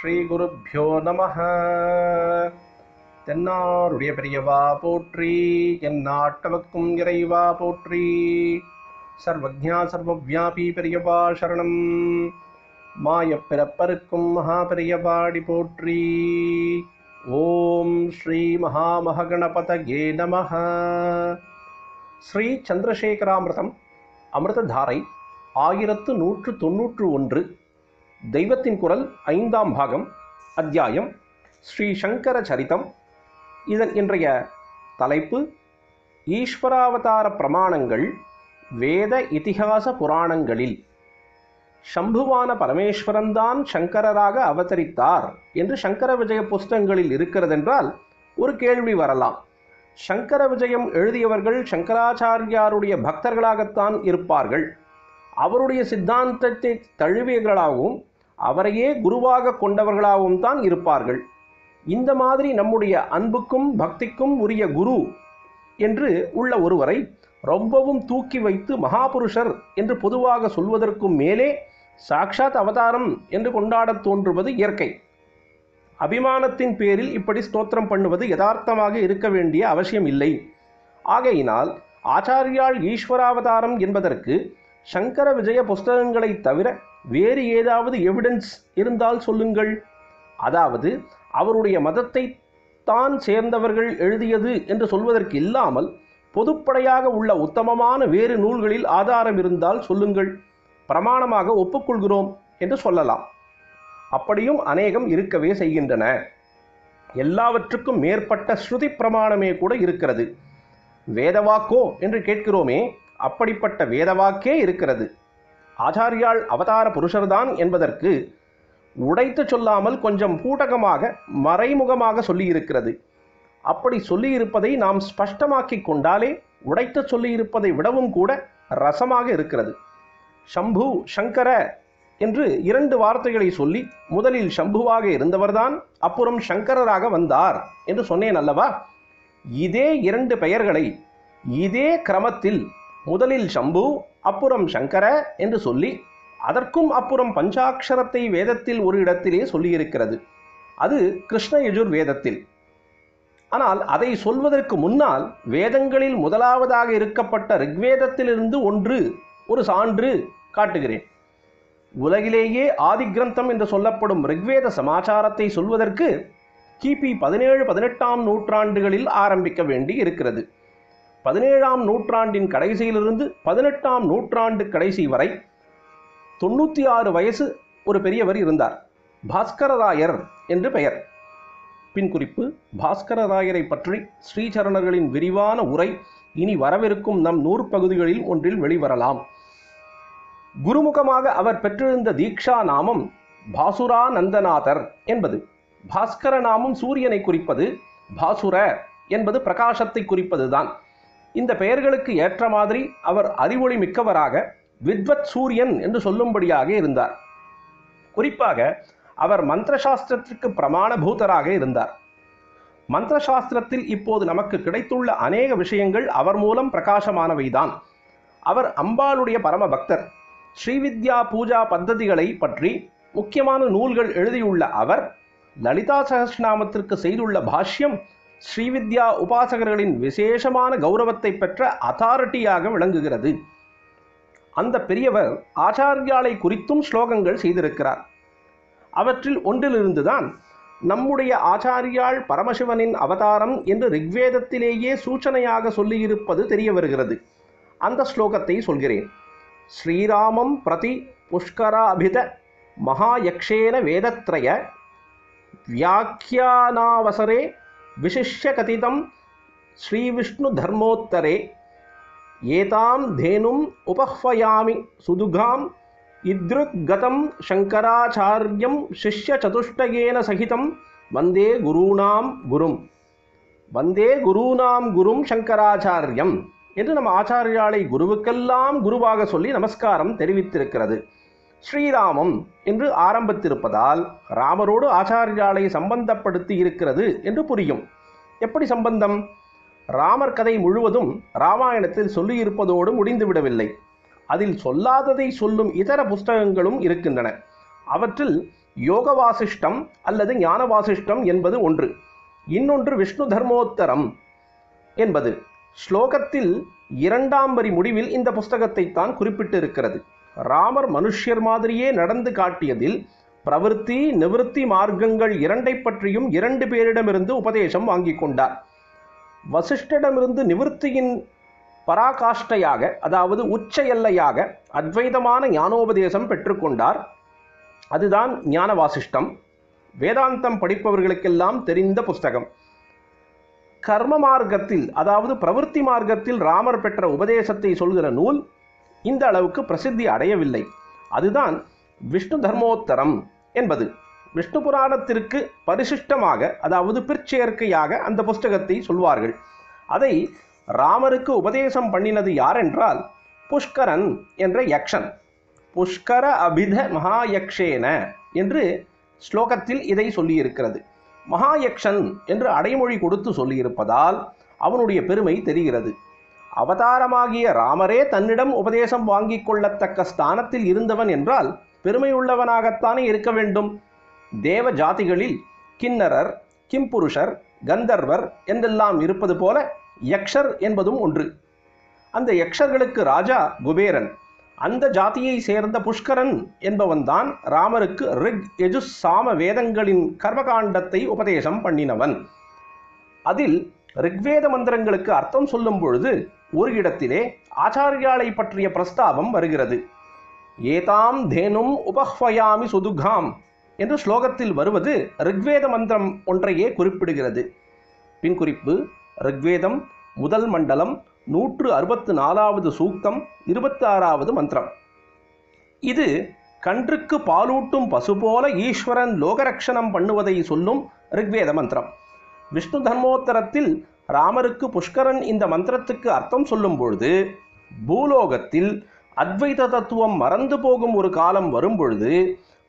ஸ்ரீ குருப்யோ நமஹ. தென்னாருடைய பெரியவா போற்றி, எந்நாட்டவர்க்கும் இறைவா போற்றி. சர்வஜ்ஞா சர்வவ்யாபி பெரியவா சரணம். மாயப் பிறப்பருக்கும் மகா பெரியவாடி போற்றி. ஓம் ஸ்ரீ மகாமகணபதயே நமஹ. ஸ்ரீ சந்திரசேகராமிர்தம் அமிர்ததாரை 1191. தெய்வத்தின் குரல் 5ஆம் பாகம், அத்தியாயம் ஸ்ரீ சங்கர சரிதம். இதன் இன்றைய தலைப்பு ஈஸ்வராவதார பிரமாணங்கள் வேத இதிகாச புராணங்களில். சம்புவான பரமேஸ்வரன்தான் சங்கரராக அவதரித்தார் என்று சங்கர விஜய புஸ்தகங்களில் இருக்கிறதென்றால் ஒரு கேள்வி வரலாம். சங்கர விஜயம் எழுதியவர்கள் சங்கராச்சாரியாருடைய பக்தர்களாகத்தான் இருப்பார்கள். அவருடைய சித்தாந்தத்தை தழுவியவர்களாகவும் அவரையே குருவாக கொண்டவர்களாகவும் தான் இருப்பார்கள். இந்த மாதிரி நம்முடைய அன்புக்கும் பக்திக்கும் உரிய குரு என்று உள்ள ஒருவரை ரொம்பவும் தூக்கி வைத்து மகாபுருஷர் என்று பொதுவாக சொல்வதற்கும் மேலே சாக்ஷாத் அவதாரம் என்று கொண்டாடத் தோன்றுவது இயற்கை. அபிமானத்தின் பேரில் இப்படி ஸ்தோத்திரம் பண்ணுவது யதார்த்தமாக இருக்க வேண்டிய அவசியம் இல்லை. ஆகையினால் ஆச்சாரியால் ஈஸ்வராவதாரம் என்பதற்கு சங்கர விஜய புஸ்தகங்களை தவிர வேறு ஏதாவது எவிடன்ஸ் இருந்தால் சொல்லுங்கள். அதாவது அவருடைய மதத்தை தான் சேர்ந்தவர்கள் எழுதியது என்று சொல்வதற்கு இல்லாமல் பொதுப்படையாக உள்ள உத்தமமான வேறு நூல்களில் ஆதாரம் இருந்தால் சொல்லுங்கள், பிரமாணமாக ஒப்புக்கொள்கிறோம் என்று சொல்லலாம். அப்படியும் அநேகம் இருக்கவே செய்கின்றன. எல்லாவற்றுக்கும் மேற்பட்ட ஸ்ருதி பிரமாணமே கூட இருக்கிறது. வேதவாக்கோ என்று கேட்கிறோமே, அப்படிப்பட்ட வேதவாக்கே இருக்கிறது. ஆச்சாரியால் அவதார புருஷர்தான் என்பதற்கு உடைத்து சொல்லாமல் கொஞ்சம் பூடகமாக மறைமுகமாக சொல்லியிருக்கிறது. அப்படி சொல்லியிருப்பதை நாம் ஸ்பஷ்டமாக்கி கொண்டாலே உடைத்து சொல்லியிருப்பதை விடவும் கூட ரசமாக இருக்கிறது. சம்பு சங்கர என்று 2 வார்த்தைகளை சொல்லி முதலில் சம்புவாக இருந்தவர்தான் அப்புறம் சங்கரராக வந்தார் என்று சொன்னேன் அல்லவா? இதே 2 பெயர்களை இதே கிரமத்தில் முதலில் சம்பு அப்புறம் சங்கர என்று சொல்லி அதற்கும் அப்புறம் பஞ்சாட்சரத்தை வேதத்தில் ஒரு இடத்திலே சொல்லியிருக்கிறது. அது கிருஷ்ண யஜுர் வேதத்தில். ஆனால் அதை சொல்வதற்கு முன்னால் வேதங்களில் முதலாவதாக இருக்கப்பட்ட ரிக்வேதத்திலிருந்து ஒரு சான்று காட்டுகிறேன். உலகிலேயே ஆதி கிரந்தம் என்று சொல்லப்படும் ரிக்வேத சமாச்சாரத்தை சொல்வதற்கு கிபி 17-18ஆம் நூற்றாண்டுகளில் ஆரம்பிக்க வேண்டி இருக்கிறது. 17ஆம் நூற்றாண்டின் கடைசியிலிருந்து 18ஆம் நூற்றாண்டு கடைசி வரை 96 வயசு ஒரு பெரியவர் இருந்தார். பாஸ்கரராயர் என்று பெயர். பின் குறிப்பு: பாஸ்கரராயரை பற்றி ஸ்ரீசரணர்களின் விரிவான உரை இனி வரவிருக்கும் நம் நூற்பகுதிகளில் ஒன்றில் வெளிவரலாம். குருமுகமாக அவர் பெற்றிருந்த தீக்ஷா நாமம் பாசுரானந்தநாதர் என்பது. பாஸ்கர நாமம் சூரியனை குறிப்பது, பாசுர என்பது பிரகாசத்தை குறிப்பதுதான். இந்த பெயர்களுக்கு ஏற்ற மாதிரி அவர் அறிவொளி மிக்கவராக வித்வத் சூரியன் என்று சொல்லும்படியாக இருந்தார். குறிப்பாக அவர் மந்திரசாஸ்திரத்திற்கு பிரமாணபூதராக இருந்தார். மந்திரசாஸ்திரத்தில் இப்போது நமக்கு கிடைத்துள்ள அநேக விஷயங்கள் அவர் மூலம் பிரகாசமானவைதான். அவர் அம்பாளுடைய பரம பக்தர். ஸ்ரீவித்யா பூஜா பத்ததிகளை பற்றி முக்கியமான நூல்கள் எழுதியுள்ள அவர் லலிதா சகஸ்ரநாமத்திற்கு செய்துள்ள பாஷ்யம் ஸ்ரீவித்யா உபாசகர்களின் விசேஷமான கௌரவத்தை பெற்ற அத்தாரிட்டியாக விளங்குகிறது. அந்த பெரியவர் ஆச்சாரியாலை குறித்தும் ஸ்லோகங்கள் செய்திருக்கிறார். அவற்றில் ஒன்றிலிருந்துதான் நம்முடைய ஆச்சாரியால் பரமசிவனின் அவதாரம் என்று ரிக்வேதத்திலேயே சூச்சனையாக சொல்லியிருப்பது தெரிய வருகிறது. அந்த ஸ்லோகத்தை சொல்கிறேன். ஸ்ரீராமம் பிரதி புஷ்கராபித மகாயக்ஷேன வேதத்ரய வியாக்கியானாவசரே விசிஷ்ய கதிதம் ஸ்ரீவிஷ்ணு தர்மோத்தரே ஏதாம் தேனும் உபஹ்வயாமி சுதுகாம் இத்ருத்கதம் சங்கராச்சார்யம் சிஷ்ய சதுஷ்டயேன சகிதம் வந்தே குருணாம் குரும். வந்தே குருணாம் குரும் சங்கராச்சாரியம் என்று நம் ஆச்சாரியாலை குருவுக்கெல்லாம் குருவாக சொல்லி நமஸ்காரம் தெரிவித்திருக்கிறது. ஸ்ரீராமம் என்று ஆரம்பித்திருப்பதால் ராமரோடு ஆச்சாரியாலை சம்பந்தப்படுத்தி இருக்கிறது என்று புரியும். எப்படி சம்பந்தம்? ராமர் கதை முழுவதும் ராமாயணத்தில் சொல்லியிருப்பதோடு முடிந்துவிடவில்லை. அதில் சொல்லாததை சொல்லும் இதர புஸ்தகங்களும் இருக்கின்றன. அவற்றில் யோக வாசிஷ்டம் அல்லது ஞான வாசிஷ்டம் என்பது ஒன்று. இன்னொன்று விஷ்ணு தர்மோத்தரம் என்பது. ஸ்லோகத்தில் 2ஆம் வரி முடிவில் இந்த புஸ்தகத்தை தான் குறிப்பிட்டிருக்கிறது. ராமர் மனுஷ்யர் மாதிரியே நடந்து காட்டியதில் பிரவிற்த்தி நிவிருத்தி மார்க்கங்கள் இரண்டை பற்றியும் 2 பேரிடமிருந்து உபதேசம் வாங்கி கொண்டார். வசிஷ்டரிடமிருந்து நிவிருத்தியின் பராகாஷ்டையாக, அதாவது உச்ச எல்லையாக அத்வைதமான ஞானோபதேசம் பெற்றுக்கொண்டார். அதுதான் ஞான வாசிஷ்டம். வேதாந்தம் படிப்பவர்களுக்கெல்லாம் தெரிந்த புஸ்தகம். கர்ம மார்க்கத்தில், அதாவது பிரவிற்த்தி மார்க்கத்தில் ராமர் பெற்ற உபதேசத்தை சொல்கிற நூல் இந்த அளவுக்கு பிரசித்தி அடையவில்லை. அதுதான் விஷ்ணு தர்மோத்தரம் என்பது. விஷ்ணு புராணத்திற்கு பரிசிஷ்டமாக, அதாவது பிற்சேர்க்கையாக அந்த புஸ்தகத்தை சொல்வார்கள். அதை ராமருக்கு உபதேசம் பண்ணினது யாரென்றால் புஷ்கரன் என்ற யக்ஷன். புஷ்கர அபித மகாயக்ஷேன என்று ஸ்லோகத்தில் இதை சொல்லியிருக்கிறது. மகாயக்ஷன் என்று அடைமொழி கொடுத்து சொல்லியிருப்பதால் அவனுடைய பெருமை தெரிகிறது. அவதாரமாகிய ராமரே தன்னிடம் உபதேசம் வாங்கி கொள்ளத்தக்க ஸ்தானத்தில் இருந்தவன் என்றால் பெருமையுள்ளவனாகத்தானே இருக்க வேண்டும். தேவ ஜாதிகளில் கிண்ணரர், கிம்புருஷர், கந்தர்வர் என்றெல்லாம் இருப்பது போல யக்ஷர் என்பதும் ஒன்று. அந்த யக்ஷர்களுக்கு ராஜா குபேரன். அந்த ஜாதியை சேர்ந்த புஷ்கரன் என்பவன்தான் ராமருக்கு ரிக் யஜுஸ் சாம வேதங்களின் கர்மகாண்டத்தை உபதேசம் பண்ணினவன். அதில் ரிக்வேத மந்திரங்களுக்கு அர்த்தம் சொல்லும் பொழுது ஒரு இடத்திலே ஆச்சாரியாலை பற்றிய பிரஸ்தாபம் வருகிறது. ஏதாம் தேனும் உபஹ்வயாமி சுதுகாம் என்று ஸ்லோகத்தில் வருவது ரிக்வேத மந்திரம் ஒன்றையே குறிப்பிடுகிறது. பின்குறிப்பு: ரிக்வேதம் முதல் மண்டலம் 164வது சூக்தம் 26வது மந்திரம். இது கன்றுக்கு பாலூட்டும் பசு போல ஈஸ்வரன் லோகரக்ஷணம் பண்ணுவதை சொல்லும் ரிக்வேத மந்திரம். விஷ்ணு தர்மோத்தரத்தில் ராமருக்கு புஷ்கரன் இந்த மந்திரத்துக்கு அர்த்தம் சொல்லும் பொழுது பூலோகத்தில் அத்வைத தத்துவம் மறந்து போகும் ஒரு காலம் வரும்பொழுது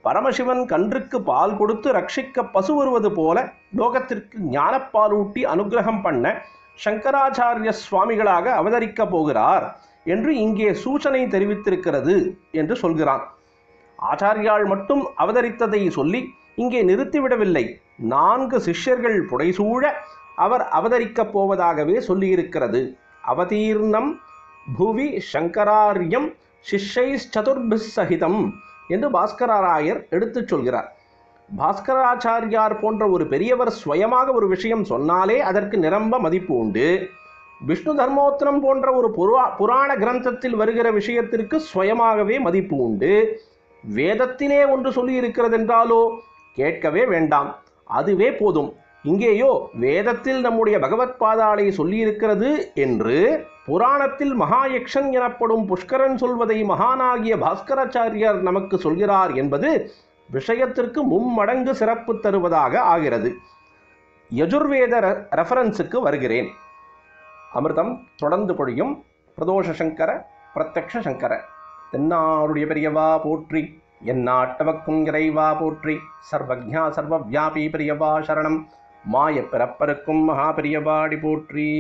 பரமசிவன் கன்றுக்கு பால் கொடுத்து ரட்சிக்க பசு வருவது போல லோகத்திற்கு ஞானப்பாலூட்டி அனுகிரகம் பண்ண சங்கராச்சாரிய சுவாமிகளாக அவதரிக்க போகிறார் என்று இங்கே சூச்சனை தெரிவித்திருக்கிறது என்று சொல்கிறான். ஆச்சாரியால் மட்டும் அவதரித்ததை சொல்லி இங்கே நிறுத்திவிடவில்லை. 4 சிஷ்யர்கள் புடைசூழ அவர் அவதரிக்கப் போவதாகவே சொல்லியிருக்கிறது. அவதீர்ணம் புவி சங்கராரியம் சிஷ்யைச்சதுர்பிஸ் சகிதம் என்று பாஸ்கராராயர் எடுத்துச் சொல்கிறார். பாஸ்கராச்சாரியார் போன்ற ஒரு பெரியவர் ஸ்வயமாக ஒரு விஷயம் சொன்னாலே அதற்கு நிரம்ப மதிப்பு உண்டு. விஷ்ணு தர்மோத்தரம் போன்ற ஒரு புராண கிரந்தத்தில் வருகிற விஷயத்திற்கு ஸ்வயமாகவே மதிப்பு உண்டு. வேதத்திலே ஒன்று சொல்லியிருக்கிறது என்றாலோ கேட்கவே வேண்டாம், அதுவே போதும். இங்கேயோ வேதத்தில் நம்முடைய பகவத் பாதாளை சொல்லியிருக்கிறது என்று புராணத்தில் மகாயக்ஷன் எனப்படும் புஷ்கரன் சொல்வதை மகானாகிய பாஸ்கராச்சாரியார் நமக்கு சொல்கிறார் என்பது விஷயத்திற்கு மும்மடங்கு சிறப்பு தருவதாக ஆகிறது. யஜுர்வேத ரெஃபரன்ஸுக்கு வருகிறேன். அமிர்தம் தொடர்ந்து பொழியும். பிரதோஷ சங்கர பிரத்யக்ஷ சங்கர தென்னாருடைய பெரியவா போற்றி, எந்நாட்டவக்கும் இறைவா போற்றி, சர்வஜா சர்வவியாபி பெரியவா சரணம், மாய பிறப்பருக்கும் மகா பெரியவாடி போற்றி.